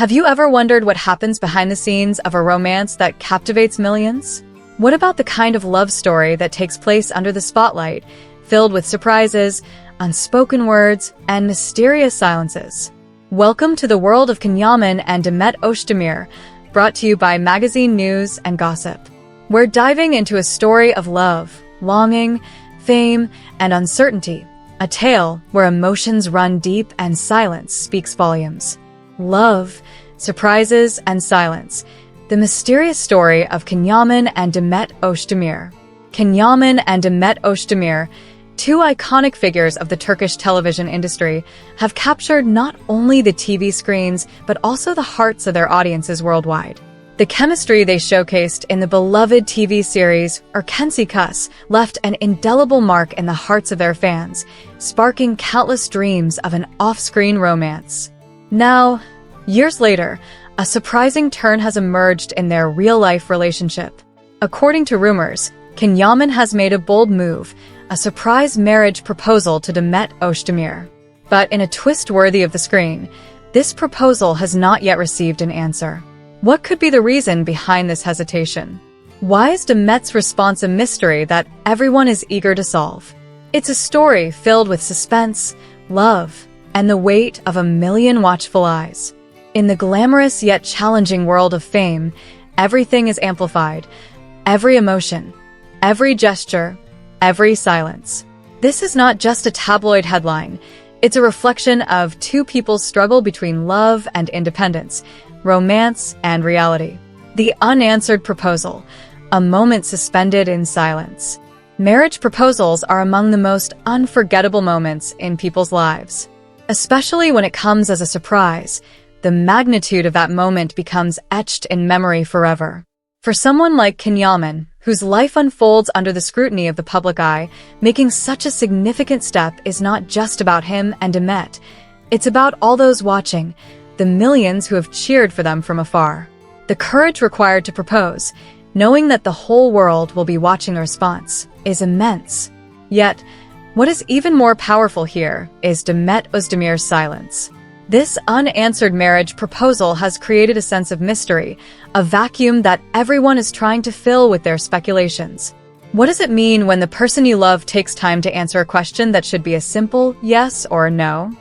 Have you ever wondered what happens behind the scenes of a romance that captivates millions? What about the kind of love story that takes place under the spotlight, filled with surprises, unspoken words, and mysterious silences? Welcome to the world of Yaman and Demet Özdemir, brought to you by Magazine News and Gossip. We're diving into a story of love, longing, fame, and uncertainty, a tale where emotions run deep and silence speaks volumes. Love, surprises, and silence. The mysterious story of Yaman and Demet Özdemir. Yaman and Demet Özdemir, two iconic figures of the Turkish television industry, have captured not only the TV screens but also the hearts of their audiences worldwide. The chemistry they showcased in the beloved TV series Erkensikas left an indelible mark in the hearts of their fans, sparking countless dreams of an off-screen romance. Now, years later, a surprising turn has emerged in their real-life relationship. According to rumors, Yaman has made a bold move, a surprise marriage proposal to Demet Özdemir. But in a twist worthy of the screen, this proposal has not yet received an answer. What could be the reason behind this hesitation? Why is Demet's response a mystery that everyone is eager to solve? It's a story filled with suspense, love, and the weight of a million watchful eyes. In the glamorous yet challenging world of fame, everything is amplified. Every emotion, every gesture, every silence. This is not just a tabloid headline. It's a reflection of two people's struggle between love and independence, romance and reality. The unanswered proposal, a moment suspended in silence. Marriage proposals are among the most unforgettable moments in people's lives. Especially when it comes as a surprise, the magnitude of that moment becomes etched in memory forever. For someone like Yaman, whose life unfolds under the scrutiny of the public eye, making such a significant step is not just about him and Demet. It's about all those watching, the millions who have cheered for them from afar. The courage required to propose, knowing that the whole world will be watching the response, is immense. Yet, what is even more powerful here is Demet Özdemir's silence. This unanswered marriage proposal has created a sense of mystery, a vacuum that everyone is trying to fill with their speculations. What does it mean when the person you love takes time to answer a question that should be a simple yes or no?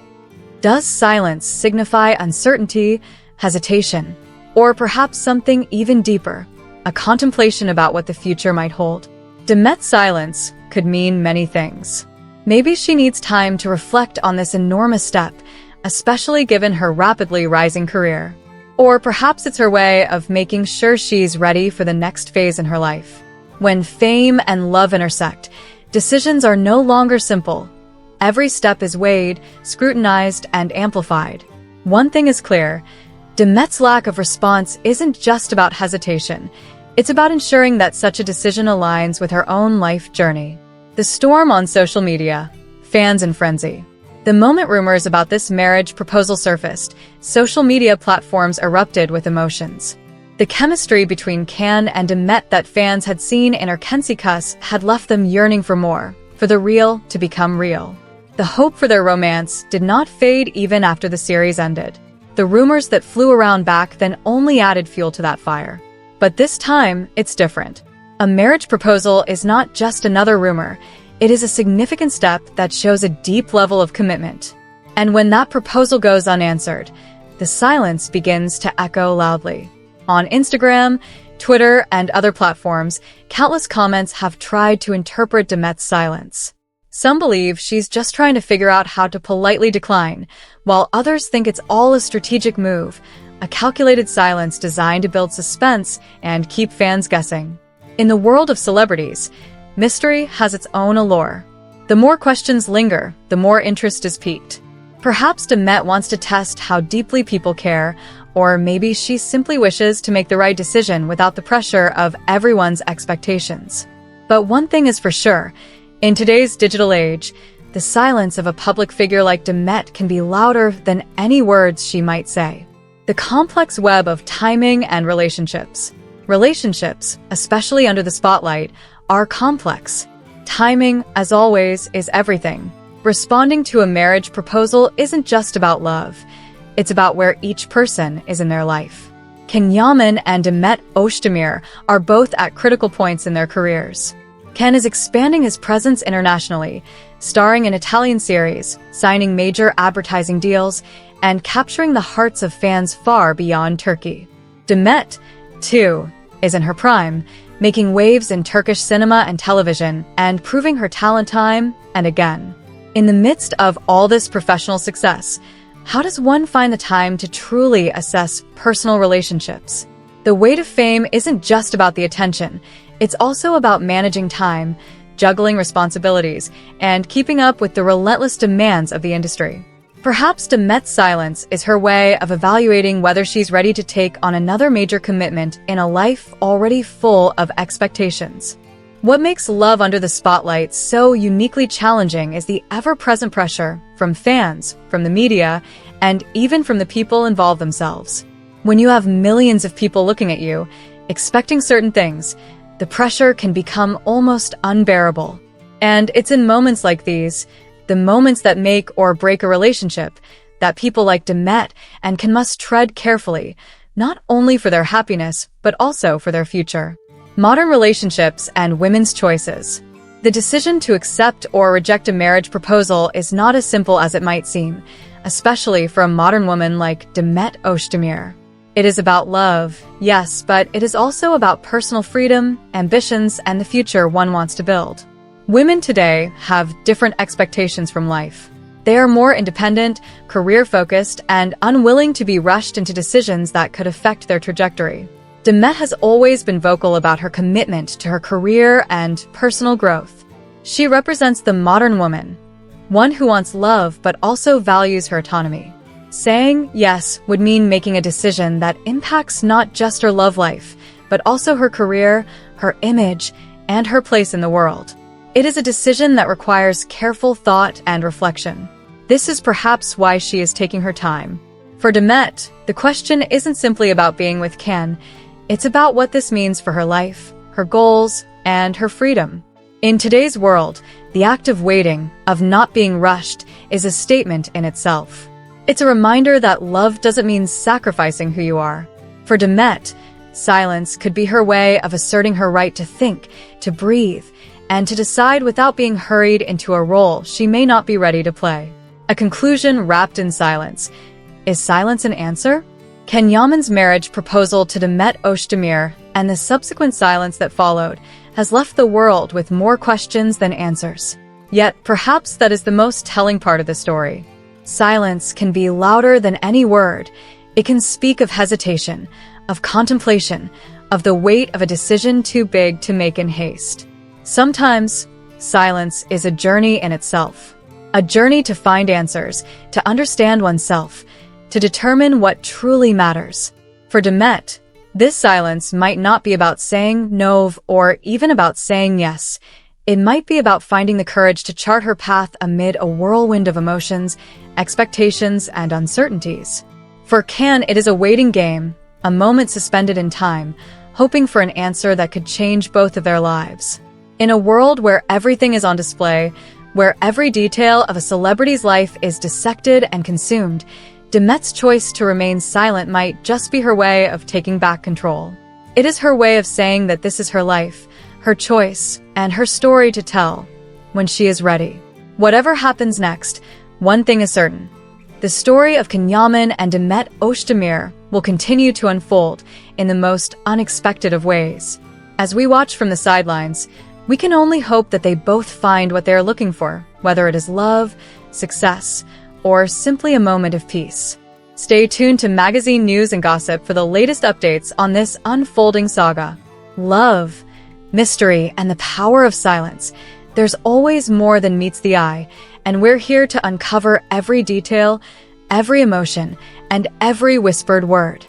Does silence signify uncertainty, hesitation, or perhaps something even deeper, a contemplation about what the future might hold? Demet's silence could mean many things. Maybe she needs time to reflect on this enormous step, especially given her rapidly rising career. Or perhaps it's her way of making sure she's ready for the next phase in her life. When fame and love intersect, decisions are no longer simple. Every step is weighed, scrutinized, and amplified. One thing is clear: Demet's lack of response isn't just about hesitation. It's about ensuring that such a decision aligns with her own life journey. The storm on social media, fans in frenzy. The moment rumors about this marriage proposal surfaced, social media platforms erupted with emotions. The chemistry between Can and Demet that fans had seen in Erkensikas had left them yearning for more, for the real to become real. The hope for their romance did not fade even after the series ended. The rumors that flew around back then only added fuel to that fire. But this time, it's different. A marriage proposal is not just another rumor. It is a significant step that shows a deep level of commitment. And when that proposal goes unanswered, the silence begins to echo loudly. On Instagram, Twitter, and other platforms, countless comments have tried to interpret Demet's silence. Some believe she's just trying to figure out how to politely decline, while others think it's all a strategic move, a calculated silence designed to build suspense and keep fans guessing. In the world of celebrities, mystery has its own allure. The more questions linger, the more interest is piqued. Perhaps Demet wants to test how deeply people care, or maybe she simply wishes to make the right decision without the pressure of everyone's expectations. But one thing is for sure: in today's digital age, the silence of a public figure like Demet can be louder than any words she might say. The complex web of timing and relationships. Relationships, especially under the spotlight, are complex. Timing, as always, is everything. Responding to a marriage proposal isn't just about love. It's about where each person is in their life. Ken Yaman and Demet Özdemir are both at critical points in their careers. Ken is expanding his presence internationally, starring in Italian series, signing major advertising deals, and capturing the hearts of fans far beyond Turkey. Demet, too, is in her prime, making waves in Turkish cinema and television and proving her talent time and again. In the midst of all this professional success, how does one find the time to truly assess personal relationships? The weight of fame isn't just about the attention. It's also about managing time, juggling responsibilities, and keeping up with the relentless demands of the industry. Perhaps Demet's silence is her way of evaluating whether she's ready to take on another major commitment in a life already full of expectations. What makes love under the spotlight so uniquely challenging is the ever-present pressure from fans, from the media, and even from the people involved themselves. When you have millions of people looking at you, expecting certain things, the pressure can become almost unbearable. And it's in moments like these, the moments that make or break a relationship, that people like Demet and Ken must tread carefully, not only for their happiness, but also for their future. Modern relationships and women's choices. The decision to accept or reject a marriage proposal is not as simple as it might seem, especially for a modern woman like Demet Özdemir. It is about love, yes, but it is also about personal freedom, ambitions, and the future one wants to build. Women today have different expectations from life. They are more independent, career-focused, and unwilling to be rushed into decisions that could affect their trajectory. Demet has always been vocal about her commitment to her career and personal growth. She represents the modern woman, one who wants love but also values her autonomy. Saying yes would mean making a decision that impacts not just her love life, but also her career, her image, and her place in the world. It is a decision that requires careful thought and reflection. This is perhaps why she is taking her time. For Demet, the question isn't simply about being with Ken. It's about what this means for her life, her goals, and her freedom. In today's world, the act of waiting, of not being rushed, is a statement in itself. It's a reminder that love doesn't mean sacrificing who you are. For Demet, silence could be her way of asserting her right to think, to breathe, and to decide without being hurried into a role she may not be ready to play. A conclusion wrapped in silence. Is silence an answer? Ken Yaman's marriage proposal to Demet Özdemir and the subsequent silence that followed has left the world with more questions than answers. Yet, perhaps that is the most telling part of the story. Silence can be louder than any word. It can speak of hesitation, of contemplation, of the weight of a decision too big to make in haste. Sometimes, silence is a journey in itself. A journey to find answers, to understand oneself, to determine what truly matters. For Demet, this silence might not be about saying no or even about saying yes. It might be about finding the courage to chart her path amid a whirlwind of emotions, expectations, and uncertainties. For Ken, it is a waiting game, a moment suspended in time, hoping for an answer that could change both of their lives. In a world where everything is on display, where every detail of a celebrity's life is dissected and consumed, Demet's choice to remain silent might just be her way of taking back control. It is her way of saying that this is her life, her choice, and her story to tell when she is ready. Whatever happens next, one thing is certain. The story of Ken Yaman and Demet Özdemir will continue to unfold in the most unexpected of ways. As we watch from the sidelines, we can only hope that they both find what they are looking for, whether it is love, success, or simply a moment of peace. Stay tuned to magazine news and gossip for the latest updates on this unfolding saga. Love, mystery, and the power of silence. There's always more than meets the eye, and we're here to uncover every detail, every emotion, and every whispered word.